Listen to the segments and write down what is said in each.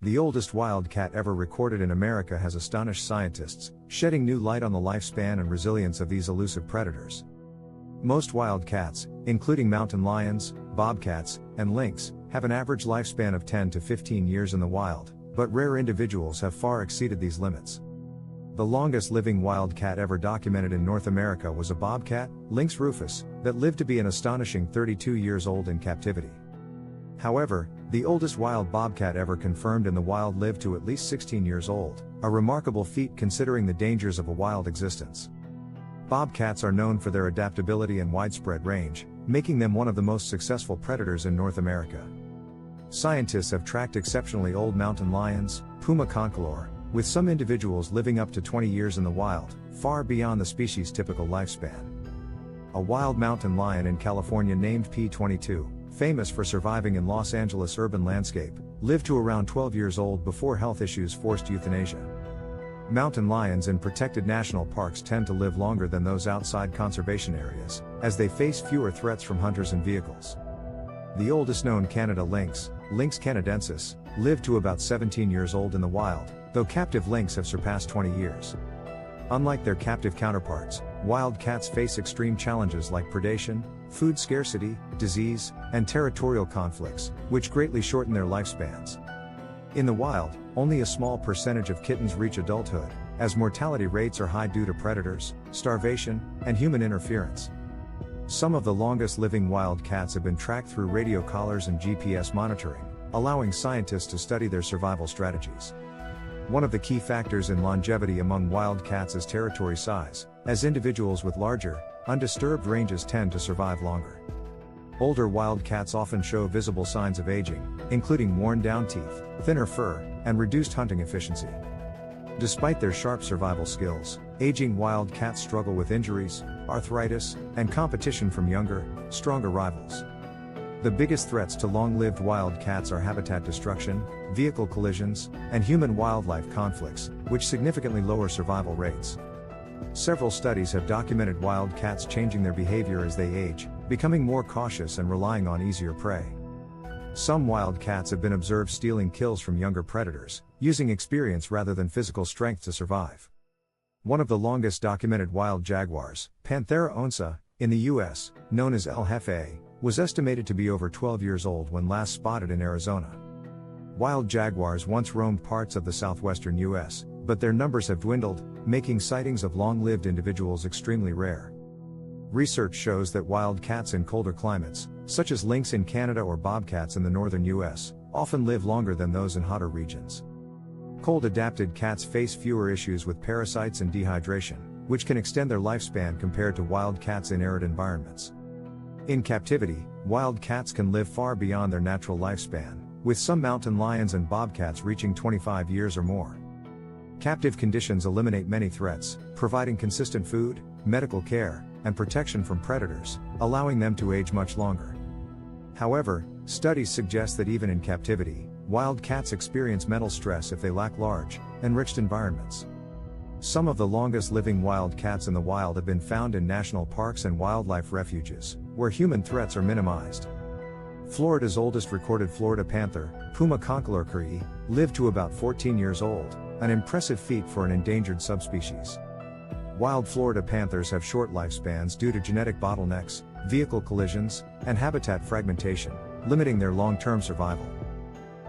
The oldest wildcat ever recorded in America has astonished scientists, shedding new light on the lifespan and resilience of these elusive predators. Most wildcats, including mountain lions, bobcats, and lynx, have an average lifespan of 10 to 15 years in the wild, but rare individuals have far exceeded these limits. The longest living wildcat ever documented in North America was a bobcat, Lynx rufus, that lived to be an astonishing 32 years old in captivity. However, the oldest wild bobcat ever confirmed in the wild lived to at least 16 years old, a remarkable feat considering the dangers of a wild existence. Bobcats are known for their adaptability and widespread range, making them one of the most successful predators in North America. Scientists have tracked exceptionally old mountain lions, Puma concolor, with some individuals living up to 20 years in the wild, far beyond the species' typical lifespan. A wild mountain lion in California named P22, famous for surviving in Los Angeles' urban landscape, lived to around 12 years old before health issues forced euthanasia. Mountain lions in protected national parks tend to live longer than those outside conservation areas, as they face fewer threats from hunters and vehicles. The oldest known Canada lynx, Lynx canadensis, lived to about 17 years old in the wild, though captive lynx have surpassed 20 years. Unlike their captive counterparts, wildcats face extreme challenges like predation, food scarcity, disease, and territorial conflicts, which greatly shorten their lifespans. In the wild, only a small percentage of kittens reach adulthood, as mortality rates are high due to predators, starvation, and human interference. Some of the longest living wild cats have been tracked through radio collars and GPS monitoring, allowing scientists to study their survival strategies. One of the key factors in longevity among wild cats is territory size, as individuals with larger, undisturbed ranges tend to survive longer. Older wild cats often show visible signs of aging, including worn-down teeth, thinner fur, and reduced hunting efficiency. Despite their sharp survival skills, aging wild cats struggle with injuries, arthritis, and competition from younger, stronger rivals. The biggest threats to long-lived wild cats are habitat destruction, vehicle collisions, and human-wildlife conflicts, which significantly lower survival rates. Several studies have documented wild cats changing their behavior as they age, becoming more cautious and relying on easier prey. Some wild cats have been observed stealing kills from younger predators, using experience rather than physical strength to survive. One of the longest documented wild jaguars, Panthera onca, in the U.S., known as El Jefe, was estimated to be over 12 years old when last spotted in Arizona. Wild jaguars once roamed parts of the southwestern U.S., but their numbers have dwindled, making sightings of long-lived individuals extremely rare. Research shows that wild cats in colder climates, such as lynx in Canada or bobcats in the northern U.S., often live longer than those in hotter regions. Cold-adapted cats face fewer issues with parasites and dehydration, which can extend their lifespan compared to wild cats in arid environments. In captivity, wild cats can live far beyond their natural lifespan, with some mountain lions and bobcats reaching 25 years or more. Captive conditions eliminate many threats, providing consistent food, medical care, and protection from predators, allowing them to age much longer. However, studies suggest that even in captivity, wild cats experience mental stress if they lack large, enriched environments. Some of the longest living wild cats in the wild have been found in national parks and wildlife refuges, where human threats are minimized. Florida's oldest recorded Florida panther, Puma concolor, lived to about 14 years old, an impressive feat for an endangered subspecies. Wild Florida panthers have short lifespans due to genetic bottlenecks, vehicle collisions, and habitat fragmentation, limiting their long-term survival.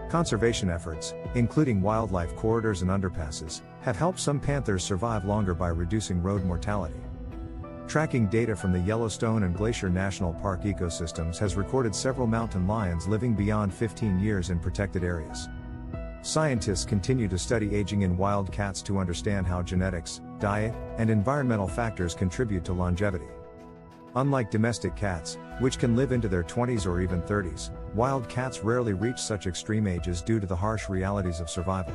Conservation efforts, including wildlife corridors and underpasses, have helped some panthers survive longer by reducing road mortality. Tracking data from the Yellowstone and Glacier National Park ecosystems has recorded several mountain lions living beyond 15 years in protected areas. Scientists continue to study aging in wild cats to understand how genetics, diet, and environmental factors contribute to longevity. Unlike domestic cats, which can live into their 20s or even 30s, wild cats rarely reach such extreme ages due to the harsh realities of survival.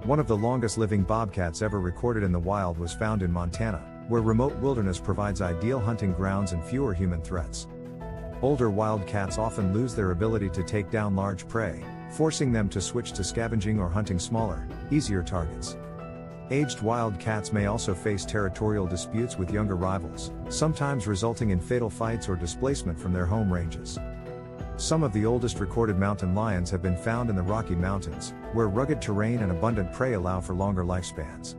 One of the longest living bobcats ever recorded in the wild was found in Montana, where remote wilderness provides ideal hunting grounds and fewer human threats. Older wild cats often lose their ability to take down large prey, forcing them to switch to scavenging or hunting smaller, easier targets. Aged wild cats may also face territorial disputes with younger rivals, sometimes resulting in fatal fights or displacement from their home ranges. Some of the oldest recorded mountain lions have been found in the Rocky Mountains, where rugged terrain and abundant prey allow for longer lifespans.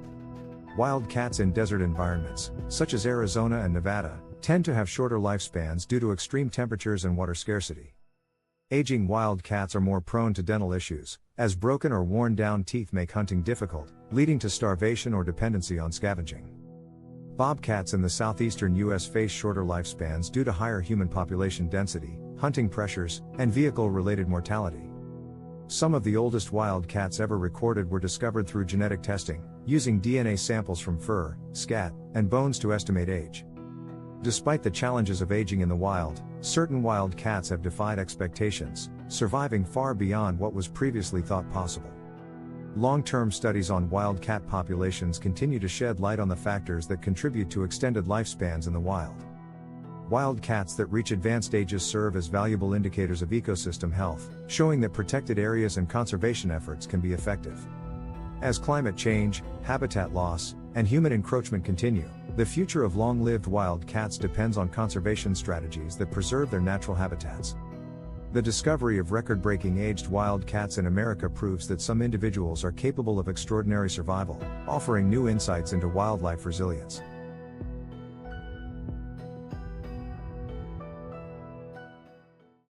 Wild cats in desert environments, such as Arizona and Nevada, tend to have shorter lifespans due to extreme temperatures and water scarcity. Aging wild cats are more prone to dental issues, as broken or worn down teeth make hunting difficult, leading to starvation or dependency on scavenging. Bobcats in the southeastern U.S. face shorter lifespans due to higher human population density, hunting pressures, and vehicle-related mortality. Some of the oldest wild cats ever recorded were discovered through genetic testing, using DNA samples from fur, scat, and bones to estimate age. Despite the challenges of aging in the wild, certain wild cats have defied expectations, surviving far beyond what was previously thought possible. Long-term studies on wild cat populations continue to shed light on the factors that contribute to extended lifespans in the wild. Wild cats that reach advanced ages serve as valuable indicators of ecosystem health, showing that protected areas and conservation efforts can be effective. As climate change, habitat loss, and human encroachment continue, the future of long-lived wild cats depends on conservation strategies that preserve their natural habitats. The discovery of record-breaking aged wild cats in America proves that some individuals are capable of extraordinary survival, offering new insights into wildlife resilience.